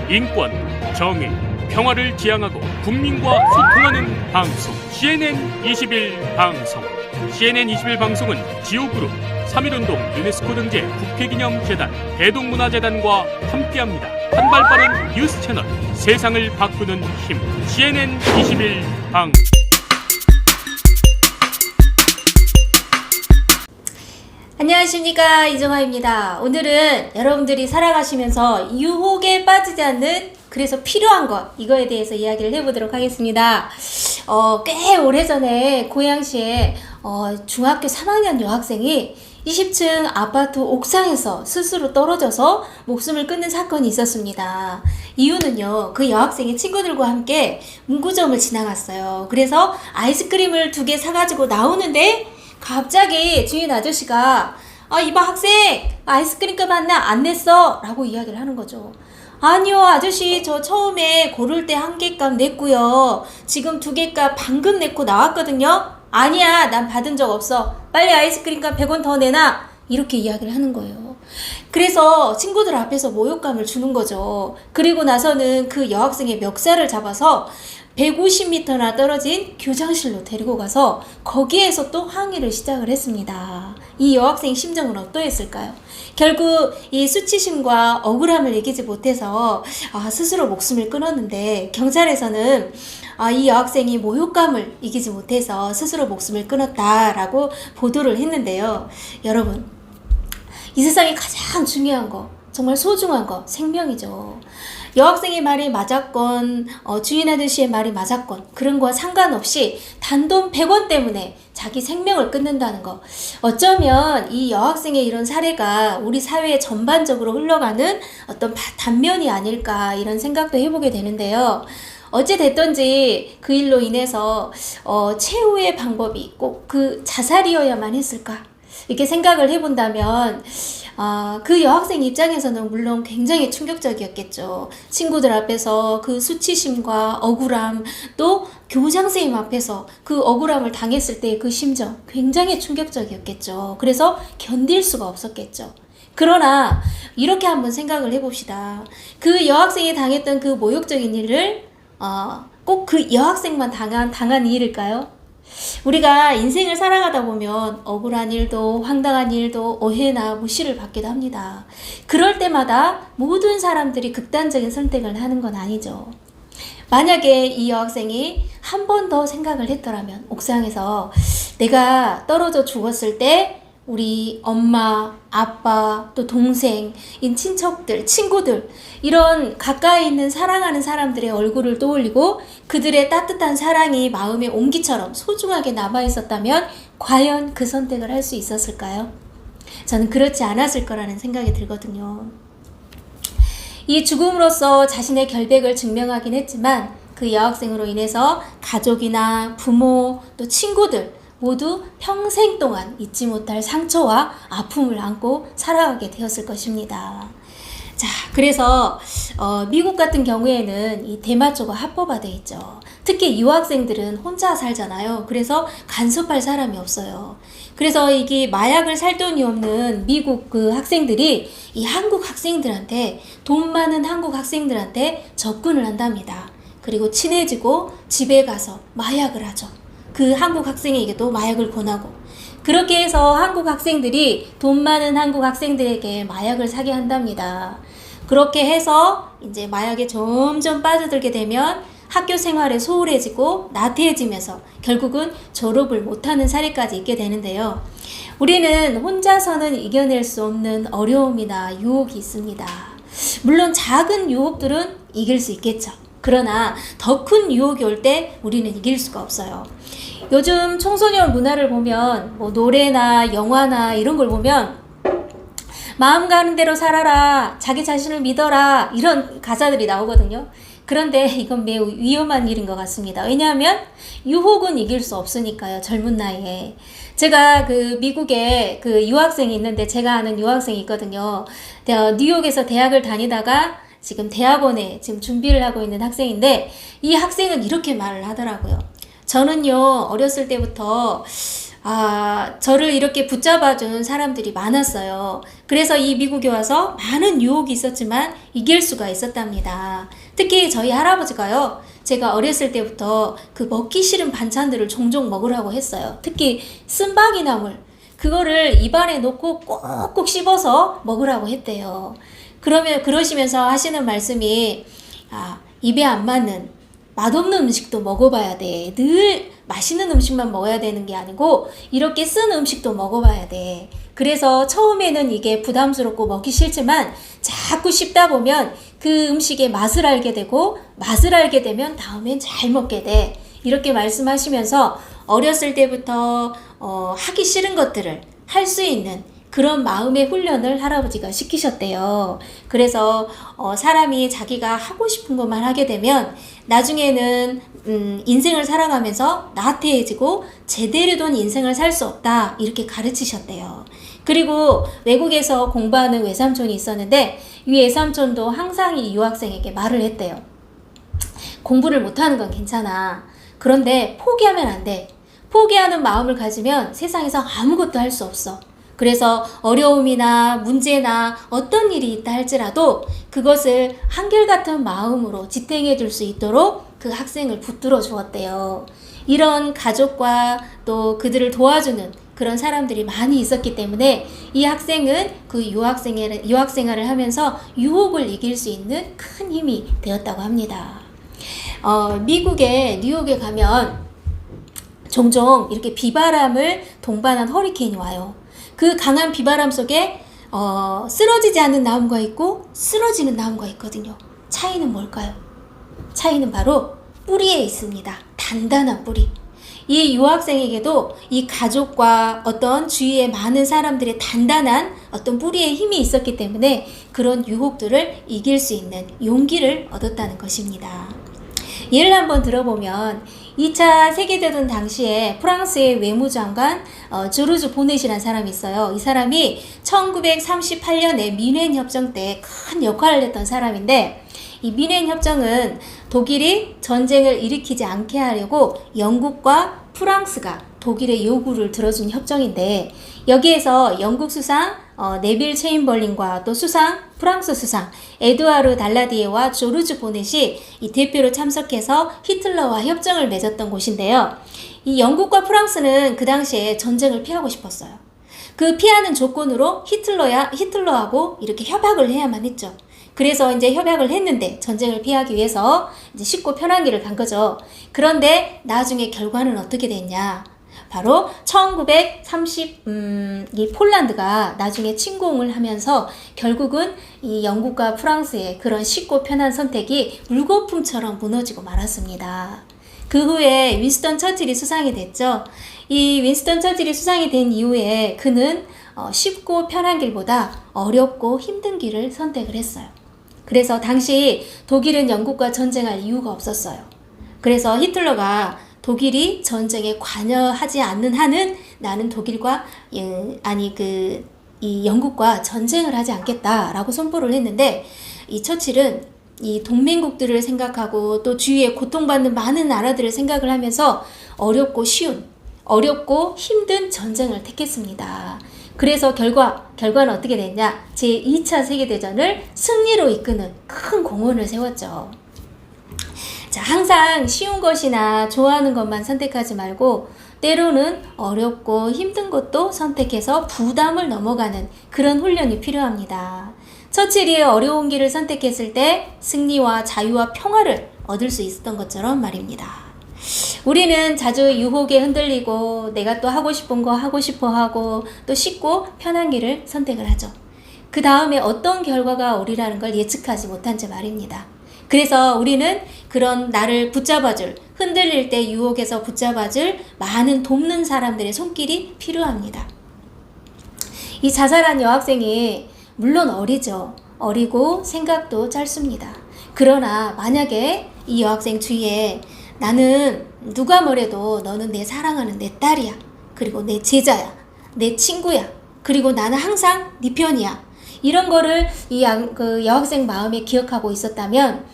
인권, 정의, 평화를 지향하고 국민과 소통하는 방송 CNN 21 방송. CNN 21 방송은 지오그룹, 3.1운동 유네스코 등재 국회기념재단, 대동문화재단과 함께합니다. 한발 빠른 뉴스 채널, 세상을 바꾸는 힘, CNN 21 방송. 안녕하십니까, 이정화입니다. 오늘은 여러분들이 살아가시면서 유혹에 빠지지 않는, 그래서 필요한 것, 이거에 대해서 이야기를 해보도록 하겠습니다. 꽤 오래전에 고양시에 중학교 3학년 여학생이 20층 아파트 옥상에서 스스로 떨어져서 목숨을 끊는 사건이 있었습니다. 이유는요, 그 여학생이 친구들과 함께 문구점을 지나갔어요. 그래서 아이스크림을 2개 사가지고 나오는데 갑자기 주인 아저씨가 이봐 학생, 아이스크림 값 안 냈어? 라고 이야기를 하는 거죠. 아니요 아저씨, 저 처음에 고를 때 1개 값 냈고요, 지금 2개 값 방금 냈고 나왔거든요. 아니야, 난 받은 적 없어. 빨리 아이스크림 값 100원 더 내놔. 이렇게 이야기를 하는 거예요. 그래서 친구들 앞에서 모욕감을 주는 거죠. 그리고 나서는 그 여학생의 멱살을 잡아서 150m나 떨어진 교장실로 데리고 가서 거기에서 또 항의를 시작을 했습니다. 이 여학생 심정은 어떠했을까요? 결국 이 수치심과 억울함을 이기지 못해서 스스로 목숨을 끊었는데, 경찰에서는 이 여학생이 모욕감을 이기지 못해서 스스로 목숨을 끊었다라고 보도를 했는데요. 여러분, 이 세상에 가장 중요한 거, 정말 소중한 거, 생명이죠. 여학생의 말이 맞았건 주인 아저씨의 말이 맞았건 그런 거와 상관없이 단돈 100원 때문에 자기 생명을 끊는다는 거, 어쩌면 이 여학생의 이런 사례가 우리 사회에 전반적으로 흘러가는 어떤 단면이 아닐까, 이런 생각도 해보게 되는데요. 어찌됐든지 그 일로 인해서 최후의 방법이 꼭 그 자살이어야만 했을까, 이렇게 생각을 해본다면 그 여학생 입장에서는 물론 굉장히 충격적이었겠죠. 친구들 앞에서 그 수치심과 억울함, 또 교장선생님 앞에서 그 억울함을 당했을 때의 그 심정, 굉장히 충격적이었겠죠. 그래서 견딜 수가 없었겠죠. 그러나 이렇게 한번 생각을 해봅시다. 그 여학생이 당했던 그 모욕적인 일을 꼭 그 여학생만 당한 일일까요? 우리가 인생을 살아가다 보면 억울한 일도, 황당한 일도, 오해나 무시를 받기도 합니다. 그럴 때마다 모든 사람들이 극단적인 선택을 하는 건 아니죠. 만약에 이 여학생이 한 번 더 생각을 했더라면, 옥상에서 내가 떨어져 죽었을 때 우리 엄마, 아빠, 또 동생, 친척들, 친구들, 이런 가까이 있는 사랑하는 사람들의 얼굴을 떠올리고 그들의 따뜻한 사랑이 마음의 온기처럼 소중하게 남아있었다면 과연 그 선택을 할 수 있었을까요? 저는 그렇지 않았을 거라는 생각이 들거든요. 이 죽음으로써 자신의 결백을 증명하긴 했지만 그 여학생으로 인해서 가족이나 부모, 또 친구들 모두 평생 동안 잊지 못할 상처와 아픔을 안고 살아가게 되었을 것입니다. 자, 그래서 미국 같은 경우에는 이 대마초가 합법화되어 있죠. 특히 유학생들은 혼자 살잖아요. 그래서 간섭할 사람이 없어요. 그래서 이게 마약을 살 돈이 없는 미국 그 학생들이 이 한국 학생들한테, 돈 많은 한국 학생들한테 접근을 한답니다. 그리고 친해지고 집에 가서 마약을 하죠. 그 한국 학생에게도 마약을 권하고, 그렇게 해서 한국 학생들이 돈 많은 한국 학생들에게 마약을 사게 한답니다. 그렇게 해서 이제 마약에 점점 빠져들게 되면 학교 생활에 소홀해지고 나태해지면서 결국은 졸업을 못하는 사례까지 있게 되는데요. 우리는 혼자서는 이겨낼 수 없는 어려움이나 유혹이 있습니다. 물론 작은 유혹들은 이길 수 있겠죠. 그러나 더 큰 유혹이 올 때 우리는 이길 수가 없어요. 요즘 청소년 문화를 보면 노래나 영화나 이런 걸 보면 마음 가는 대로 살아라, 자기 자신을 믿어라, 이런 가사들이 나오거든요. 그런데 이건 매우 위험한 일인 것 같습니다. 왜냐하면 유혹은 이길 수 없으니까요. 젊은 나이에. 제가 그 미국에 그 유학생이 있는데, 제가 아는 유학생이 있거든요. 뉴욕에서 대학을 다니다가 지금 대학원에 지금 준비를 하고 있는 학생인데, 이 학생은 이렇게 말을 하더라고요. 저는요, 어렸을 때부터 저를 이렇게 붙잡아준 사람들이 많았어요. 그래서 이 미국에 와서 많은 유혹이 있었지만 이길 수가 있었답니다. 특히 저희 할아버지가요, 제가 어렸을 때부터 그 먹기 싫은 반찬들을 종종 먹으라고 했어요. 특히 쓴바귀 나물, 그거를 입안에 넣고 꼭꼭 씹어서 먹으라고 했대요. 그러시면서 하시는 말씀이, 입에 안 맞는 맛없는 음식도 먹어봐야 돼. 늘 맛있는 음식만 먹어야 되는 게 아니고 이렇게 쓴 음식도 먹어봐야 돼. 그래서 처음에는 이게 부담스럽고 먹기 싫지만 자꾸 씹다 보면 그 음식의 맛을 알게 되고, 맛을 알게 되면 다음엔 잘 먹게 돼. 이렇게 말씀하시면서 어렸을 때부터 하기 싫은 것들을 할 수 있는 그런 마음의 훈련을 할아버지가 시키셨대요. 그래서 사람이 자기가 하고 싶은 것만 하게 되면 나중에는 인생을 살아가면서 나태해지고 제대로 된 인생을 살 수 없다, 이렇게 가르치셨대요. 그리고 외국에서 공부하는 외삼촌이 있었는데 이 외삼촌도 항상 이 유학생에게 말을 했대요. 공부를 못하는 건 괜찮아. 그런데 포기하면 안 돼. 포기하는 마음을 가지면 세상에서 아무것도 할 수 없어. 그래서 어려움이나 문제나 어떤 일이 있다 할지라도 그것을 한결같은 마음으로 지탱해 줄 수 있도록 그 학생을 붙들어 주었대요. 이런 가족과 또 그들을 도와주는 그런 사람들이 많이 있었기 때문에 이 학생은 그 유학생활을 하면서 유혹을 이길 수 있는 큰 힘이 되었다고 합니다. 미국의 뉴욕에 가면 종종 이렇게 비바람을 동반한 허리케인이 와요. 그 강한 비바람 속에 쓰러지지 않는 나무가 있고 쓰러지는 나무가 있거든요. 차이는 뭘까요? 차이는 바로 뿌리에 있습니다. 단단한 뿌리. 이 유학생에게도 이 가족과 어떤 주위에 많은 사람들의 단단한 어떤 뿌리의 힘이 있었기 때문에 그런 유혹들을 이길 수 있는 용기를 얻었다는 것입니다. 예를 한번 들어보면 2차 세계대전 당시에 프랑스의 외무장관 주르주 보넷이라는 사람이 있어요. 이 사람이 1938년에 미넨 협정 때 큰 역할을 했던 사람인데, 이 미넨 협정은 독일이 전쟁을 일으키지 않게 하려고 영국과 프랑스가 독일의 요구를 들어준 협정인데, 여기에서 영국 수상 네빌 체인벌린과 또 프랑스 수상 에드와르 달라디에와 조르주 보넷이 이 대표로 참석해서 히틀러와 협정을 맺었던 곳인데요. 이 영국과 프랑스는 그 당시에 전쟁을 피하고 싶었어요. 그 피하는 조건으로 히틀러하고 이렇게 협약을 해야만 했죠. 그래서 이제 협약을 했는데 전쟁을 피하기 위해서 이제 쉽고 편한 길을 간 거죠. 그런데 나중에 결과는 어떻게 됐냐? 바로 이 폴란드가 나중에 침공을 하면서 결국은 이 영국과 프랑스의 그런 쉽고 편한 선택이 물거품처럼 무너지고 말았습니다. 그 후에 윈스턴 처칠이 수상이 됐죠. 이 윈스턴 처칠이 수상이 된 이후에 그는 쉽고 편한 길보다 어렵고 힘든 길을 선택을 했어요. 그래서 당시 독일은 영국과 전쟁할 이유가 없었어요. 그래서 히틀러가 독일이 전쟁에 관여하지 않는 한은 나는 독일과 이 영국과 전쟁을 하지 않겠다라고 선포를 했는데, 이 처칠은 이 동맹국들을 생각하고 또 주위에 고통받는 많은 나라들을 생각을 하면서 어렵고 힘든 전쟁을 택했습니다. 그래서 결과는 어떻게 됐냐? 제2차 세계대전을 승리로 이끄는 큰 공헌을 세웠죠. 자, 항상 쉬운 것이나 좋아하는 것만 선택하지 말고 때로는 어렵고 힘든 것도 선택해서 부담을 넘어가는 그런 훈련이 필요합니다. 처칠이 어려운 길을 선택했을 때 승리와 자유와 평화를 얻을 수 있었던 것처럼 말입니다. 우리는 자주 유혹에 흔들리고 내가 또 하고 싶은 거 하고 싶어 하고 또 쉽고 편한 길을 선택을 하죠. 그 다음에 어떤 결과가 오리라는 걸 예측하지 못한 채 말입니다. 그래서 우리는 그런 나를 붙잡아줄, 흔들릴 때 유혹에서 붙잡아줄 많은 돕는 사람들의 손길이 필요합니다. 이 자살한 여학생이 물론 어리죠. 어리고 생각도 짧습니다. 그러나 만약에 이 여학생 주위에 나는 누가 뭐래도 너는 내 사랑하는 내 딸이야. 그리고 내 제자야. 내 친구야. 그리고 나는 항상 네 편이야. 이런 거를 그 여학생 마음에 기억하고 있었다면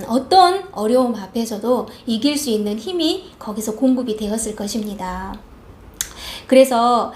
어떤 어려움 앞에서도 이길 수 있는 힘이 거기서 공급이 되었을 것입니다. 그래서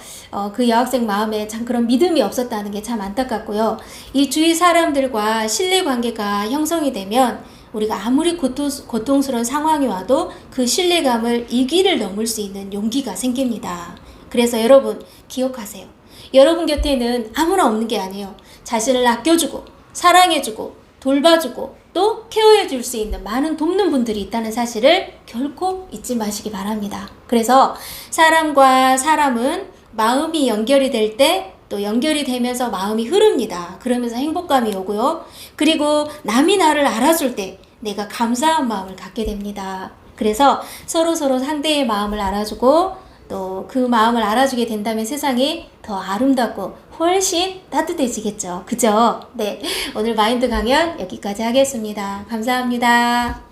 그 여학생 마음에 참 그런 믿음이 없었다는 게 참 안타깝고요. 이 주위 사람들과 신뢰 관계가 형성이 되면 우리가 아무리 고통스러운 상황이 와도 그 신뢰감을 이 길을 넘을 수 있는 용기가 생깁니다. 그래서 여러분 기억하세요. 여러분 곁에는 아무나 없는 게 아니에요. 자신을 아껴주고 사랑해주고 돌봐주고 또 케어해줄 수 있는 많은 돕는 분들이 있다는 사실을 결코 잊지 마시기 바랍니다. 그래서 사람과 사람은 마음이 연결이 될 때 또 연결이 되면서 마음이 흐릅니다. 그러면서 행복감이 오고요. 그리고 남이 나를 알아줄 때 내가 감사한 마음을 갖게 됩니다. 그래서 서로 상대의 마음을 알아주고 또 그 마음을 알아주게 된다면 세상이 더 아름답고 훨씬 따뜻해지겠죠. 그죠? 네. 오늘 마인드 강연 여기까지 하겠습니다. 감사합니다.